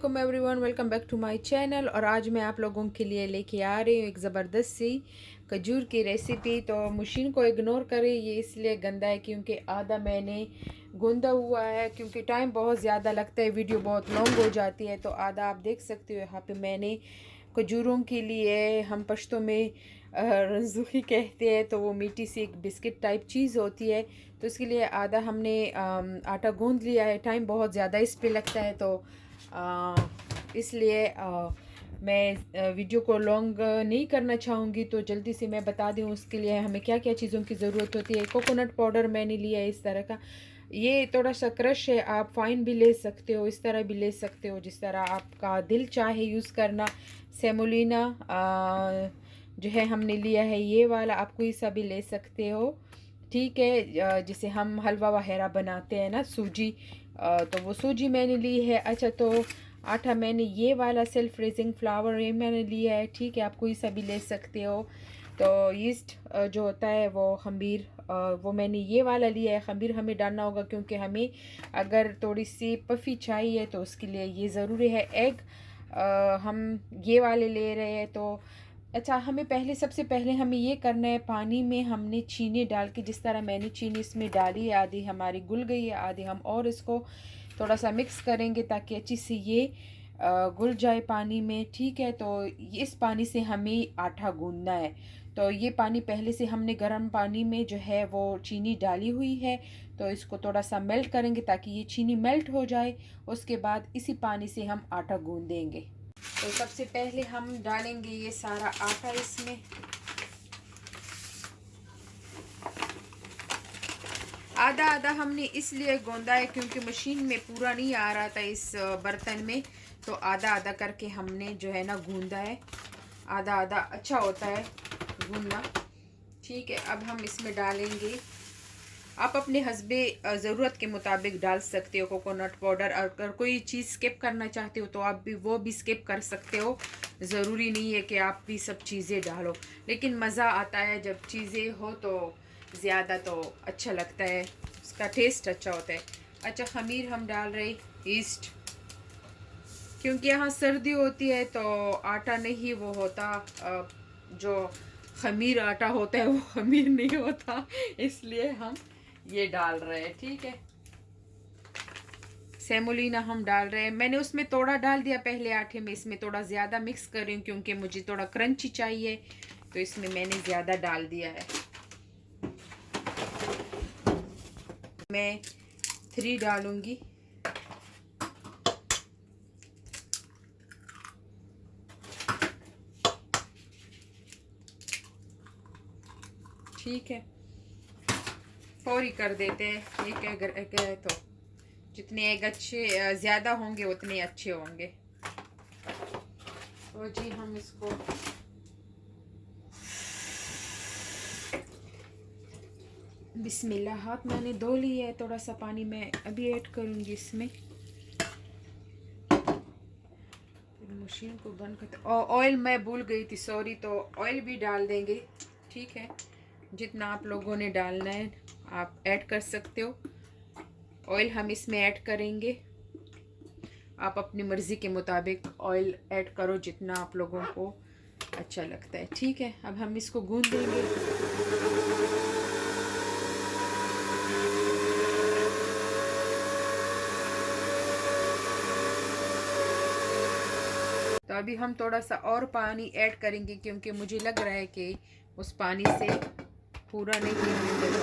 Welcome everyone, welcome back to my channel. और आज मैं आप लोगों के लिए लेके आ रही हूँ एक ज़बरदस्त सी खजूर की रेसिपी। तो मशीन को इग्नोर करें, ये इसलिए गंदा है क्योंकि आधा मैंने गूंदा हुआ है, क्योंकि टाइम बहुत ज़्यादा लगता है, वीडियो बहुत लॉन्ग हो जाती है। तो आधा आप देख सकते हो यहाँ पे मैंने खजूरों के लिए, हम पश्तो में रंजुकी कहते हैं, तो वो मीठी सी एक बिस्किट टाइप चीज़ होती है। तो इसके लिए आधा हमने आटा गूंद लिया है। टाइम बहुत ज़्यादा इस पे लगता है, तो इसलिए मैं वीडियो को लॉन्ग नहीं करना चाहूँगी। तो जल्दी से मैं बता दूँ उसके लिए हमें क्या क्या चीज़ों की ज़रूरत होती है। कोकोनट पाउडर मैंने लिया है इस तरह का, ये थोड़ा सा क्रश है, आप फाइन भी ले सकते हो, इस तरह भी ले सकते हो, जिस तरह आपका दिल चाहे यूज़ करना। सेमोलिना जो है हमने लिया है ये वाला, आप कोई सा भी ले सकते हो, ठीक है। जिसे हम हलवा वगैरह बनाते हैं ना, सूजी, तो वो सूजी मैंने ली है। अच्छा, तो आटा मैंने ये वाला सेल्फ रेजिंग फ्लावर ये मैंने लिया है, ठीक है, आप कोई सा भी ले सकते हो। तो यीस्ट जो होता है वो खमीर, वो मैंने ये वाला लिया है। खमीर हमें डालना होगा क्योंकि हमें अगर थोड़ी सी पफ़ी चाहिए तो उसके लिए ये ज़रूरी है। एग हम ये वाले ले रहे हैं। तो अच्छा, हमें पहले, सबसे पहले हमें ये करना है, पानी में हमने चीनी डाल के, जिस तरह मैंने चीनी इसमें डाली है, आधी हमारी घुल गई है, आधी हम और इसको थोड़ा सा मिक्स करेंगे ताकि अच्छी से ये घुल जाए पानी में, ठीक है। तो इस पानी से हमें आटा गूंदना है। तो ये पानी पहले से हमने गर्म पानी में जो है वो चीनी डाली हुई है, तो इसको थोड़ा सा मेल्ट करेंगे ताकि ये चीनी मेल्ट हो जाए। उसके बाद इसी पानी से हम आटा गूंदेंगे। तो सबसे पहले हम डालेंगे ये सारा आटा इसमें। आधा आधा हमने इसलिए गूंदा है क्योंकि मशीन में पूरा नहीं आ रहा था इस बर्तन में, तो आधा आधा करके हमने जो है ना गूंदा है। आधा आधा अच्छा होता है गूंदना, ठीक है। अब हम इसमें डालेंगे, आप अपने हस्बे ज़रूरत के मुताबिक डाल सकते हो कोकोनट पाउडर। अगर कोई चीज़ स्किप करना चाहते हो तो आप भी वो भी स्किप कर सकते हो, ज़रूरी नहीं है कि आप भी सब चीज़ें डालो, लेकिन मज़ा आता है जब चीज़ें हो तो ज़्यादा, तो अच्छा लगता है, उसका टेस्ट अच्छा होता है। अच्छा, खमीर हम डाल रहे, ईस्ट, क्योंकि यहाँ सर्दी होती है तो आटा नहीं वो होता, जो खमीर आटा होता है वो खमीर नहीं होता, इसलिए हम ये डाल रहे हैं, ठीक है। सेमोलिना हम डाल रहे हैं, मैंने उसमें थोड़ा डाल दिया पहले आटे में, इसमें थोड़ा ज़्यादा मिक्स कर रही हूँ क्योंकि मुझे थोड़ा क्रंची चाहिए, तो इसमें मैंने ज़्यादा डाल दिया है। मैं 3 डालूंगी, ठीक है। फौरी कर देते हैं, एक एग है तो जितने एग अच्छे ज़्यादा होंगे उतने अच्छे होंगे। तो जी हम इसको बिस्मिल्लाह, हाथ मैंने धो लिया है, थोड़ा सा पानी मैं अभी ऐड करूँगी इसमें, मशीन को बंद करते। और ऑयल मैं भूल गई थी, सॉरी, तो ऑयल भी डाल देंगे, ठीक है। जितना आप लोगों ने डालना है आप ऐड कर सकते हो। ऑयल हम इसमें ऐड करेंगे, आप अपनी मर्ज़ी के मुताबिक ऑयल ऐड करो जितना आप लोगों को अच्छा लगता है, ठीक है। अब हम इसको गूंद देंगे। तो अभी हम थोड़ा सा और पानी ऐड करेंगे क्योंकि मुझे लग रहा है कि उस पानी से पूरा नहीं गूंदेगा।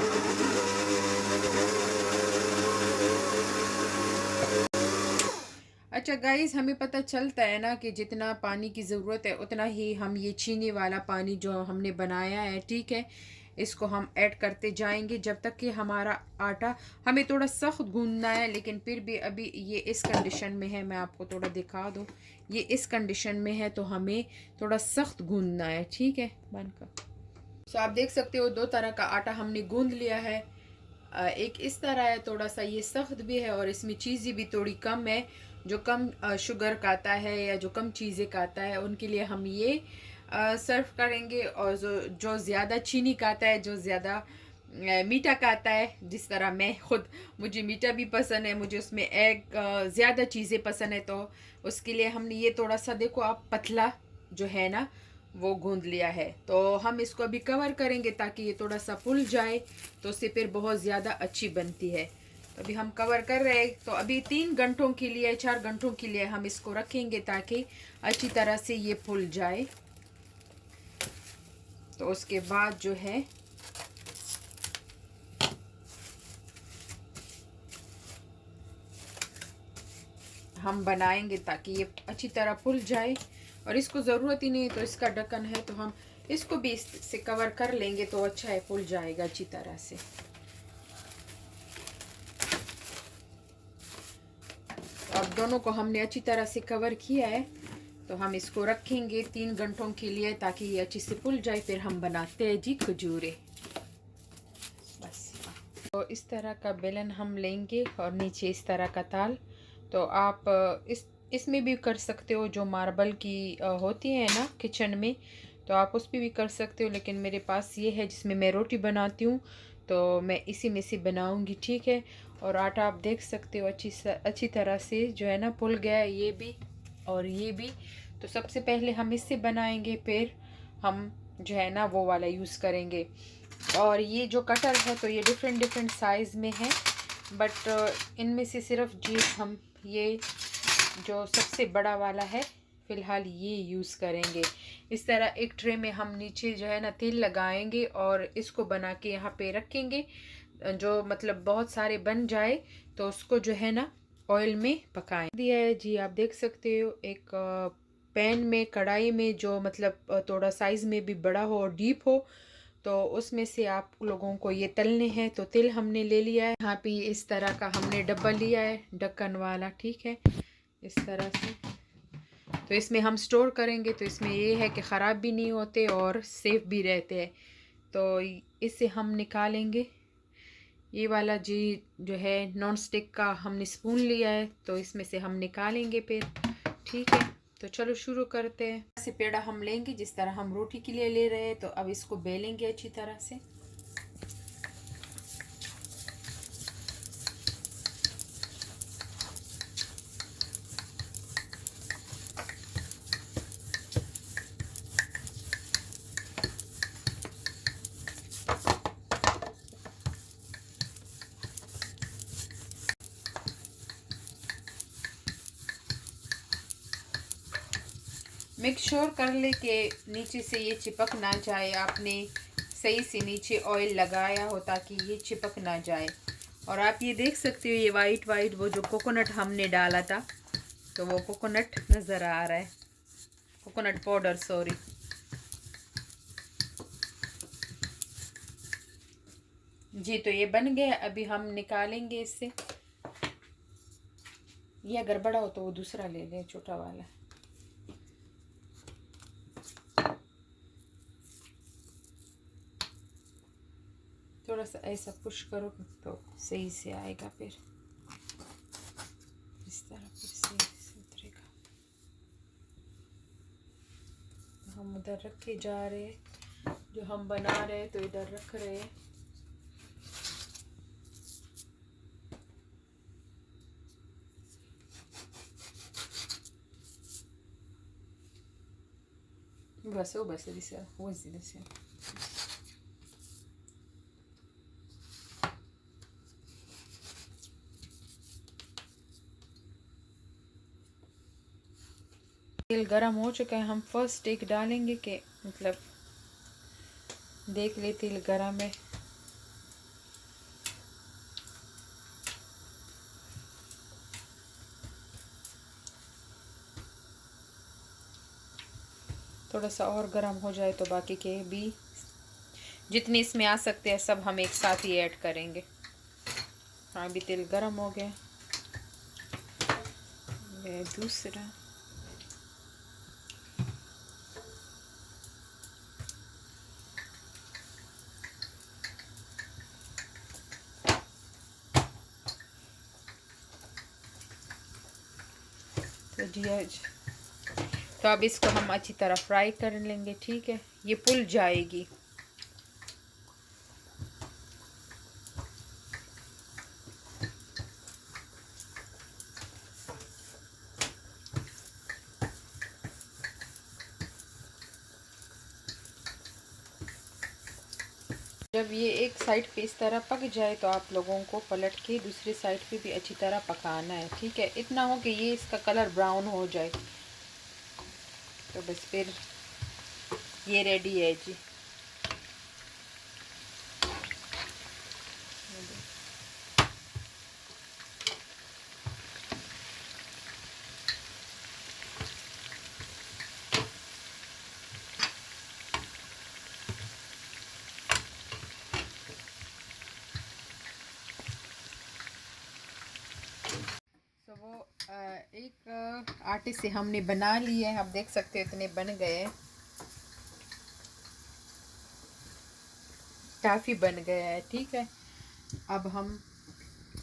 अच्छा गाइस, हमें पता चलता है ना कि जितना पानी की ज़रूरत है उतना ही हम ये चीनी वाला पानी जो हमने बनाया है, ठीक है, इसको हम ऐड करते जाएंगे जब तक कि हमारा आटा, हमें थोड़ा सख्त गूंदना है, लेकिन फिर भी अभी ये इस कंडीशन में है, मैं आपको थोड़ा दिखा दूँ, ये इस कंडीशन में है, तो हमें थोड़ा सख्त गूंदना है, ठीक है, बनकर। तो आप देख सकते हो 2 तरह का आटा हमने गूंद लिया है। एक इस तरह है, थोड़ा सा ये सख्त भी है और इसमें चीज़ें भी थोड़ी कम है। जो कम शुगर खाता है या जो कम चीज़ें खाता है उनके लिए हम ये सर्व करेंगे, और जो ज़्यादा चीनी खाता है, जो ज़्यादा मीठा खाता है, जिस तरह मैं खुद, मुझे मीठा भी पसंद है, मुझे उसमें एग ज़्यादा चीज़ें पसंद है, तो उसके लिए हमने ये थोड़ा सा, देखो आप, पतला जो है ना वो गूंद लिया है। तो हम इसको अभी कवर करेंगे ताकि ये थोड़ा सा फूल जाए, तो उससे फिर बहुत ज़्यादा अच्छी बनती है। तो अभी हम कवर कर रहे हैं। तो अभी 3 घंटों के लिए, 4 घंटों के लिए हम इसको रखेंगे ताकि अच्छी तरह से ये फूल जाए। तो उसके बाद जो है हम बनाएंगे ताकि ये अच्छी तरह फूल जाए। और इसको ज़रूरत ही नहीं, तो इसका ढक्कन है तो हम इसको भी इससे कवर कर लेंगे, तो अच्छा है, फूल जाएगा अच्छी तरह से। अब दोनों को हमने अच्छी तरह से कवर किया है, तो हम इसको रखेंगे 3 घंटों के लिए ताकि ये अच्छी से फूल जाए। फिर हम बनाते हैं जी खजूरें। बस, तो इस तरह का बेलन हम लेंगे और नीचे इस तरह का ताल। तो आप इसमें भी कर सकते हो, जो मार्बल की होती है ना किचन में, तो आप उस पर भी कर सकते हो, लेकिन मेरे पास ये है जिसमें मैं रोटी बनाती हूँ, तो मैं इसी में से बनाऊँगी, ठीक है। और आटा आप देख सकते हो अच्छी तरह से जो है ना फूल गया है, ये भी और ये भी। तो सबसे पहले हम इससे बनाएंगे, फिर हम जो है ना वो वाला यूज़ करेंगे। और ये जो कटर है तो ये डिफरेंट साइज़ में है, बट इनमें से सिर्फ जी हम ये जो सबसे बड़ा वाला है फ़िलहाल ये यूज़ करेंगे। इस तरह एक ट्रे में हम नीचे जो है ना तेल लगाएंगे और इसको बना के यहाँ पे रखेंगे। जो मतलब बहुत सारे बन जाए तो उसको जो है ना ऑयल में पकाएं दिया है जी। आप देख सकते हो एक पैन में, कढ़ाई में, जो मतलब थोड़ा साइज़ में भी बड़ा हो और डीप हो, तो उसमें से आप लोगों को ये तलने हैं। तो तिल हमने ले लिया है यहाँ पे, इस तरह का हमने डब्बा लिया है ढक्कन वाला, ठीक है, इस तरह से। तो इसमें हम स्टोर करेंगे, तो इसमें ये है कि ख़राब भी नहीं होते और सेफ़ भी रहते हैं। तो इससे हम निकालेंगे ये वाला जी, जो है नॉन स्टिक का हमने स्पून लिया है, तो इसमें से हम निकालेंगे फिर, ठीक है। तो चलो शुरू करते हैं। ऐसे पेड़ा हम लेंगे जिस तरह हम रोटी के लिए ले रहे हैं। तो अब इसको बेलेंगे अच्छी तरह से। मेक श्योर कर ले कि नीचे से ये चिपक ना जाए। आपने सही से नीचे ऑयल लगाया हो ताकि ये चिपक ना जाए। और आप ये देख सकते हो, ये वाइट वाइट वो जो कोकोनट हमने डाला था, तो वो कोकोनट नज़र आ रहा है, कोकोनट पाउडर, सॉरी। जी, तो ये बन गया। अभी हम निकालेंगे इससे। ये अगर बड़ा हो तो वो दूसरा ले लें, छोटा वाला। थोड़ा सा ऐसा पुश करो तो सही से आएगा, फिर इस तरह फिर से उतरेगा। तो हम उधर रख के जा रहे हैं, जो हम बना रहे हैं तो इधर रख रहे हैं। बस दिसे वो दिसे। तेल गरम हो चुका है, हम फर्स्ट एक डालेंगे कि मतलब देख ले तेल गरम है। थोड़ा सा और गरम हो जाए तो बाकी के भी जितने इसमें आ सकते हैं सब हम एक साथ ही ऐड करेंगे। हाँ, अभी तेल गरम हो गया। ये दूसरा, तो जी तो अब इसको हम अच्छी तरह फ्राई कर लेंगे, ठीक है। ये फूल जाएगी। जब ये एक साइड पे इस तरह पक जाए तो आप लोगों को पलट के दूसरी साइड पे भी अच्छी तरह पकाना है, ठीक है। इतना हो कि ये इसका कलर ब्राउन हो जाए, तो बस फिर ये रेडी है जी। तो वो एक आटे से हमने बना लिए हैं, आप देख सकते हो इतने बन गए, काफ़ी बन गया है, ठीक है। अब हम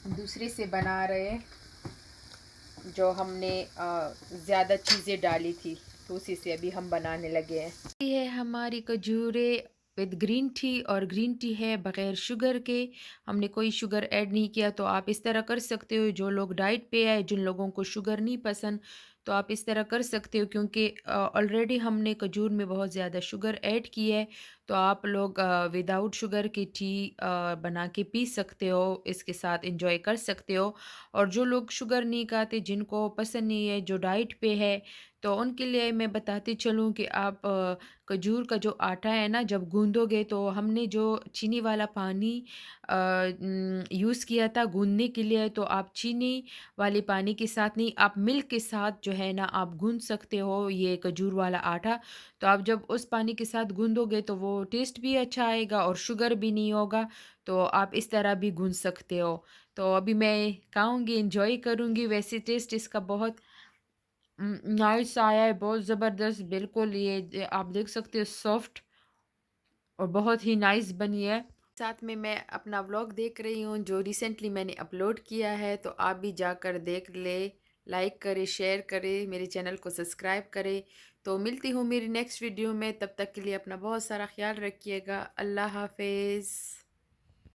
दूसरे से बना रहे हैं, जो हमने ज़्यादा चीज़ें डाली थी तो उसी से अभी हम बनाने लगे हैं। ये है हमारी खजूरे विद ग्रीन टी, और ग्रीन टी है बग़ैर शुगर के, हमने कोई शुगर ऐड नहीं किया। तो आप इस तरह कर सकते हो, जो लोग डाइट पे है, जिन लोगों को शुगर नहीं पसंद, तो आप इस तरह कर सकते हो, क्योंकि ऑलरेडी हमने खजूर में बहुत ज़्यादा शुगर ऐड की है। तो आप लोग विदाउट शुगर की टी बना के पी सकते हो, इसके साथ एंजॉय कर सकते हो। और जो लोग शुगर नहीं खाते, जिनको पसंद नहीं है, जो डाइट पे है, तो उनके लिए मैं बताती चलूँ कि आप खजूर का जो आटा है ना, जब गूँदोगे तो हमने जो चीनी वाला पानी यूज़ किया था गूँदने के लिए, तो आप चीनी वाले पानी के साथ नहीं, आप मिल्क के साथ जो है ना आप गूँद सकते हो ये खजूर वाला आटा। तो आप जब उस पानी के साथ गूँदोगे तो वो टेस्ट भी अच्छा आएगा और शुगर भी नहीं होगा, तो आप इस तरह भी गूँद सकते हो। तो अभी मैं खाऊँगी, एन्जॉय करूँगी। वैसे टेस्ट इसका बहुत नाइस आया है, बहुत ज़बरदस्त, बिल्कुल ये आप देख सकते हो सॉफ्ट और बहुत ही नाइस बनी है। साथ में मैं अपना व्लॉग देख रही हूँ जो रिसेंटली मैंने अपलोड किया है, तो आप भी जाकर देख ले, लाइक करें, शेयर करें, मेरे चैनल को सब्सक्राइब करें। तो मिलती हूँ मेरी नेक्स्ट वीडियो में, तब तक के लिए अपना बहुत सारा ख्याल रखिएगा। अल्लाह हाफ़िज़।